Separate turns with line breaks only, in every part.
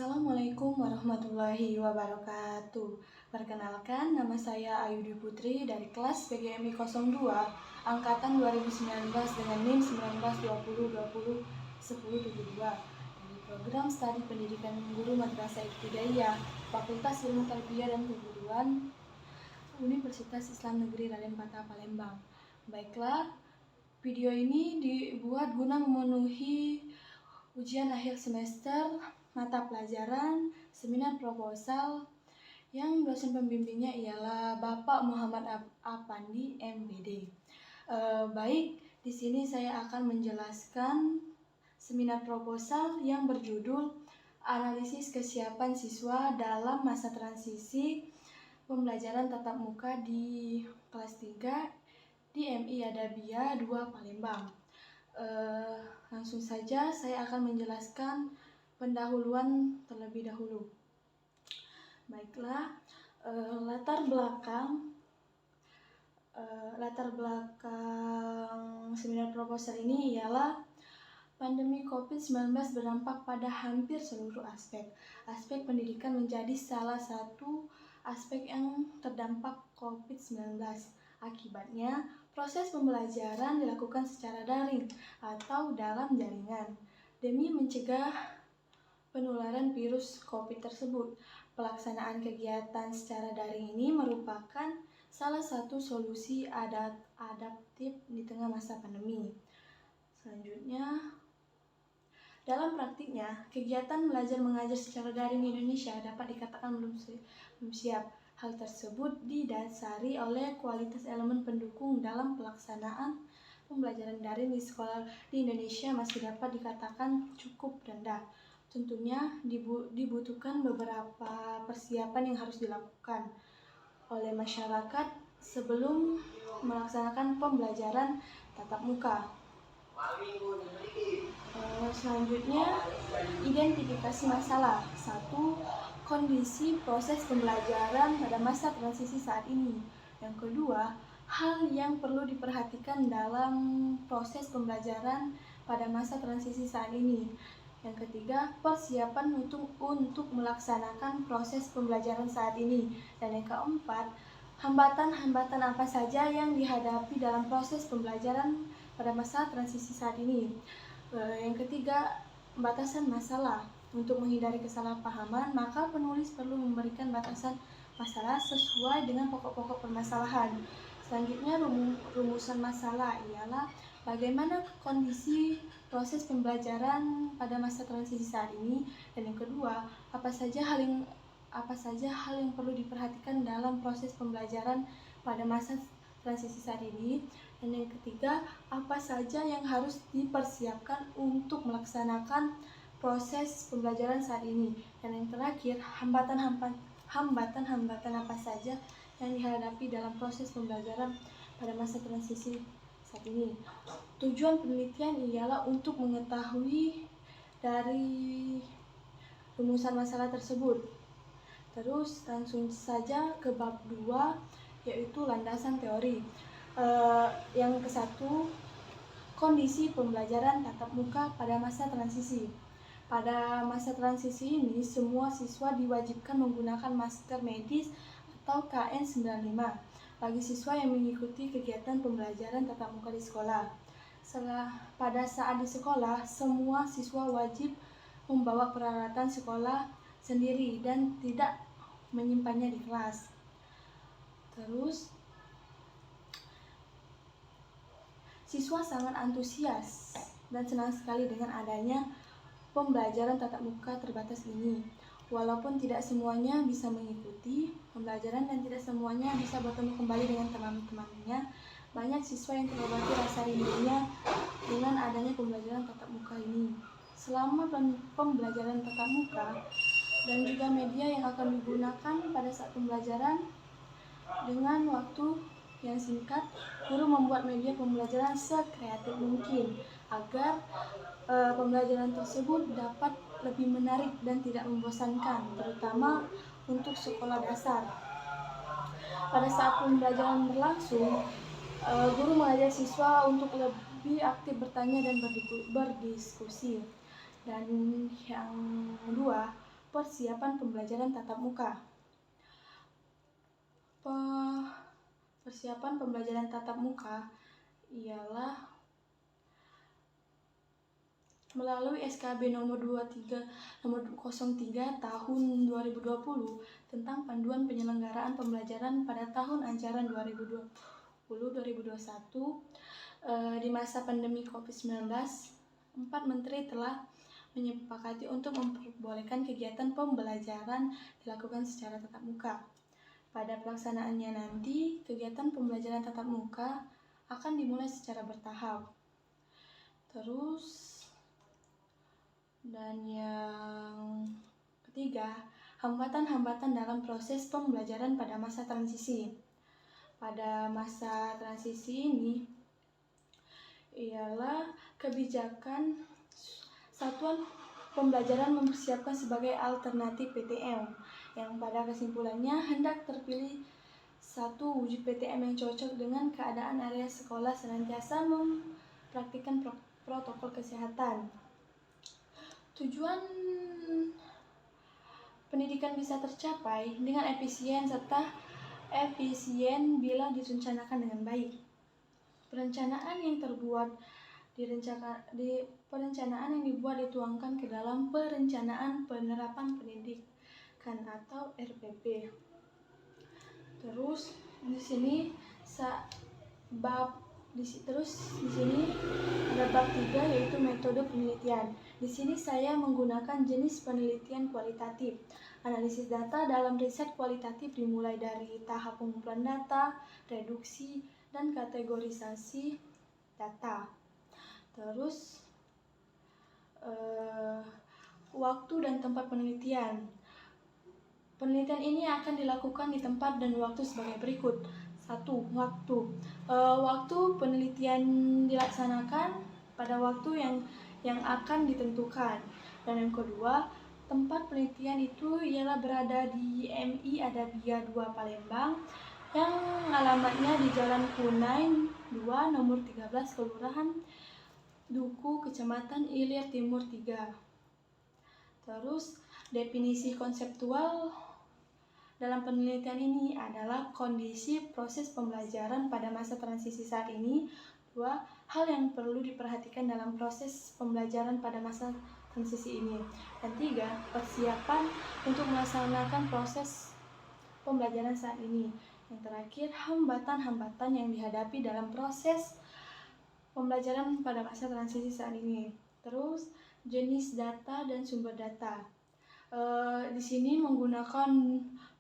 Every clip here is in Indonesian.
Assalamualaikum warahmatullahi wabarakatuh. Perkenalkan, nama saya Ayudi Putri dari kelas PGMI 02 angkatan 2019 dengan NIM 1920201072 dari program studi pendidikan guru madrasah ibtidaiyah Fakultas Ilmu Tarbiyah dan Keguruan Universitas Islam Negeri Raden Patah Palembang. Baiklah, video ini dibuat guna memenuhi ujian akhir semester mata pelajaran seminar proposal yang dosen pembimbingnya ialah Bapak Muhammad Apandi MBD. Baik, di sini saya akan menjelaskan seminar proposal yang berjudul Analisis Kesiapan Siswa dalam Masa Transisi Pembelajaran Tatap Muka di kelas 3 di MI Adabiyah 2 Palembang. Langsung saja saya akan menjelaskan pendahuluan terlebih dahulu. Baiklah, latar belakang seminar proposal ini ialah pandemi COVID-19 berdampak pada hampir seluruh aspek. Aspek pendidikan menjadi salah satu aspek yang terdampak COVID-19. Akibatnya, proses pembelajaran dilakukan secara daring atau dalam jaringan demi mencegah penularan virus COVID tersebut. Pelaksanaan kegiatan secara daring ini merupakan salah satu solusi adaptif di tengah masa pandemi. Selanjutnya, dalam praktiknya, kegiatan belajar mengajar secara daring di Indonesia dapat dikatakan belum siap. Hal tersebut didasari oleh kualitas elemen pendukung dalam pelaksanaan pembelajaran daring di sekolah di Indonesia masih dapat dikatakan cukup rendah. Tentunya dibutuhkan beberapa persiapan yang harus dilakukan oleh masyarakat sebelum melaksanakan pembelajaran tatap muka. Selanjutnya, identifikasi masalah. 1. Kondisi proses pembelajaran pada masa transisi saat ini. Yang kedua, hal yang perlu diperhatikan dalam proses pembelajaran pada masa transisi saat ini. Yang ketiga, persiapan untuk melaksanakan proses pembelajaran saat ini. Dan yang keempat, hambatan-hambatan apa saja yang dihadapi dalam proses pembelajaran pada masa transisi saat ini. Yang ketiga, batasan masalah. Untuk menghindari kesalahpahaman, maka penulis perlu memberikan batasan masalah sesuai dengan pokok-pokok permasalahan. Selanjutnya, rumusan masalah ialah bagaimana kondisi proses pembelajaran pada masa transisi saat ini, dan yang kedua, apa saja hal yang perlu diperhatikan dalam proses pembelajaran pada masa transisi saat ini, dan yang ketiga, apa saja yang harus dipersiapkan untuk melaksanakan proses pembelajaran saat ini, dan yang terakhir, hambatan-hambatan apa saja yang dihadapi dalam proses pembelajaran pada masa transisi saat ini. Tujuan penelitian ialah untuk mengetahui dari rumusan masalah tersebut. Terus langsung saja ke bab 2, yaitu landasan teori. Yang ke-1, kondisi pembelajaran tatap muka pada masa transisi. Pada masa transisi ini, semua siswa diwajibkan menggunakan masker medis atau KN95 bagi siswa yang mengikuti kegiatan pembelajaran tatap muka di sekolah. Pada saat di sekolah, semua siswa wajib membawa peralatan sekolah sendiri dan tidak menyimpannya di kelas. Terus, siswa sangat antusias dan senang sekali dengan adanya pembelajaran tatap muka terbatas ini. Walaupun tidak semuanya bisa mengikuti pembelajaran dan tidak semuanya bisa bertemu kembali dengan teman-temannya, banyak siswa yang terobati rasa rindunya dengan adanya pembelajaran tatap muka ini. Selama pembelajaran tatap muka dan juga media yang akan digunakan pada saat pembelajaran dengan waktu yang singkat, guru membuat media pembelajaran sekreatif mungkin agar pembelajaran tersebut dapat lebih menarik dan tidak membosankan, terutama untuk sekolah dasar. Pada saat pembelajaran berlangsung, guru mengajak siswa untuk lebih aktif bertanya dan berdiskusi. Dan yang kedua, persiapan pembelajaran tatap muka. Persiapan pembelajaran tatap muka ialah melalui SKB nomor 03 tahun 2020 tentang panduan penyelenggaraan pembelajaran pada tahun ajaran 2020-2021 di masa pandemi COVID-19, 4 menteri telah menyepakati untuk memperbolehkan kegiatan pembelajaran dilakukan secara tatap muka. Pada pelaksanaannya nanti, kegiatan pembelajaran tatap muka akan dimulai secara bertahap. Dan yang ketiga, hambatan-hambatan dalam proses pembelajaran pada masa transisi. Pada masa transisi ini ialah kebijakan satuan pembelajaran mempersiapkan sebagai alternatif PTM, yang pada kesimpulannya hendak terpilih satu wujud PTM yang cocok dengan keadaan area sekolah, senantiasa mempraktikkan protokol kesehatan. Tujuan pendidikan bisa tercapai dengan efisien bila direncanakan dengan baik. Perencanaan yang dibuat dituangkan ke dalam Perencanaan Penerapan Pendidikan atau RPP. Terus di sini ada bab 3, yaitu metode penelitian. Di sini saya menggunakan jenis penelitian kualitatif. Analisis data dalam riset kualitatif dimulai dari tahap pengumpulan data, reduksi, dan kategorisasi data. Terus waktu dan tempat penelitian. Penelitian ini akan dilakukan di tempat dan waktu sebagai berikut. 1. Waktu. Waktu penelitian dilaksanakan pada waktu yang akan ditentukan. Dan yang kedua, tempat penelitian itu ialah berada di MI Adabia 2 Palembang, yang alamatnya di Jalan Kunai 2 nomor 13, Kelurahan Duku, Kecamatan Ilir Timur 3. Terus definisi konseptual dalam penelitian ini adalah kondisi proses pembelajaran pada masa transisi saat ini. 2. Hal yang perlu diperhatikan dalam proses pembelajaran pada masa transisi ini. Dan 3. Persiapan untuk melaksanakan proses pembelajaran saat ini. Yang terakhir, hambatan-hambatan yang dihadapi dalam proses pembelajaran pada masa transisi saat ini. Terus jenis data dan sumber data. Di sini menggunakan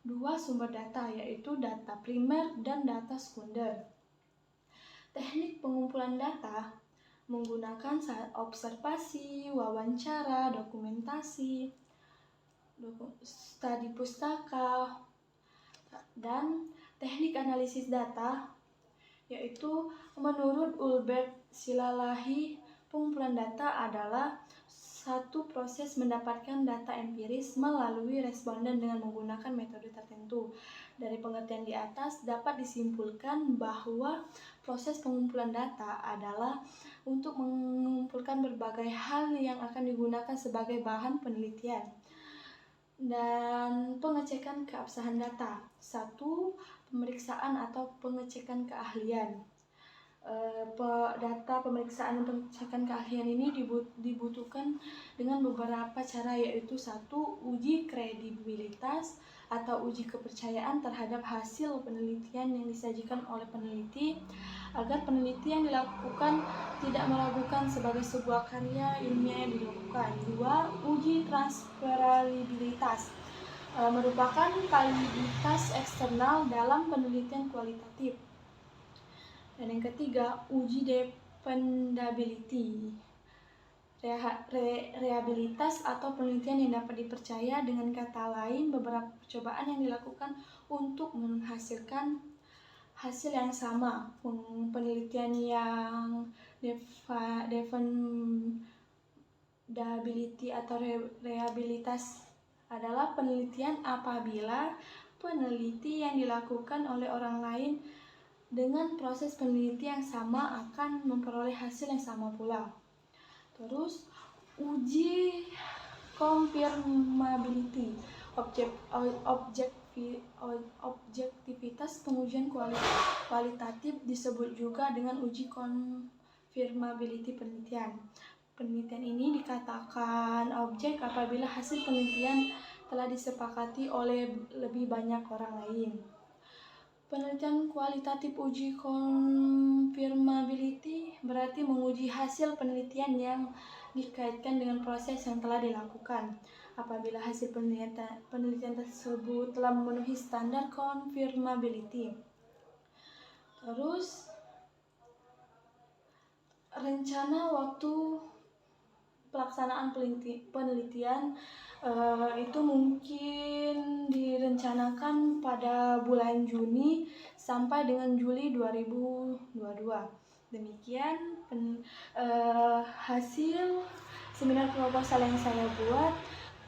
2 sumber data, yaitu data primer dan data sekunder. Teknik pengumpulan data menggunakan observasi, wawancara, dokumentasi, studi pustaka, dan teknik analisis data, yaitu menurut Ulbert Silalahi, pengumpulan data adalah satu proses mendapatkan data empiris melalui responden dengan menggunakan metode tertentu. Dari pengertian di atas dapat disimpulkan bahwa proses pengumpulan data adalah untuk mengumpulkan berbagai hal yang akan digunakan sebagai bahan penelitian. Dan pengecekan keabsahan data. 1. Pemeriksaan atau pengecekan keahlian. Data pemeriksaan dan pengecekan keahlian ini dibutuhkan dengan beberapa cara, yaitu 1. Uji kredibilitas atau uji kepercayaan terhadap hasil penelitian yang disajikan oleh peneliti, agar penelitian yang dilakukan tidak meragukan sebagai sebuah karya ilmiah yang dilakukan. 2. Uji transferabilitas, merupakan validitas eksternal dalam penelitian kualitatif. Dan yang ketiga, uji dependability, reliabilitas atau penelitian yang dapat dipercaya. Dengan kata lain, beberapa percobaan yang dilakukan untuk menghasilkan hasil yang sama. Penelitian yang dependability atau reliabilitas adalah penelitian apabila peneliti yang dilakukan oleh orang lain dengan proses penelitian yang sama akan memperoleh hasil yang sama pula. Terus uji confirmability, objektivitas pengujian kualitatif disebut juga dengan uji confirmability penelitian. Penelitian ini dikatakan objek apabila hasil penelitian telah disepakati oleh lebih banyak orang lain. Penelitian kualitatif uji confirmability berarti menguji hasil penelitian yang dikaitkan dengan proses yang telah dilakukan. Apabila hasil penelitian tersebut telah memenuhi standar confirmability. Terus, rencana waktu pelaksanaan penelitian itu mungkin direncanakan pada bulan Juni sampai dengan Juli 2022. Demikian hasil seminar proposal yang saya buat.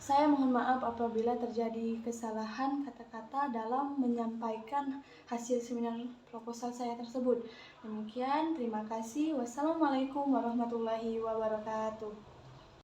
Saya mohon maaf apabila terjadi kesalahan kata-kata dalam menyampaikan hasil seminar proposal saya tersebut. Demikian, terima kasih. Wassalamualaikum warahmatullahi wabarakatuh.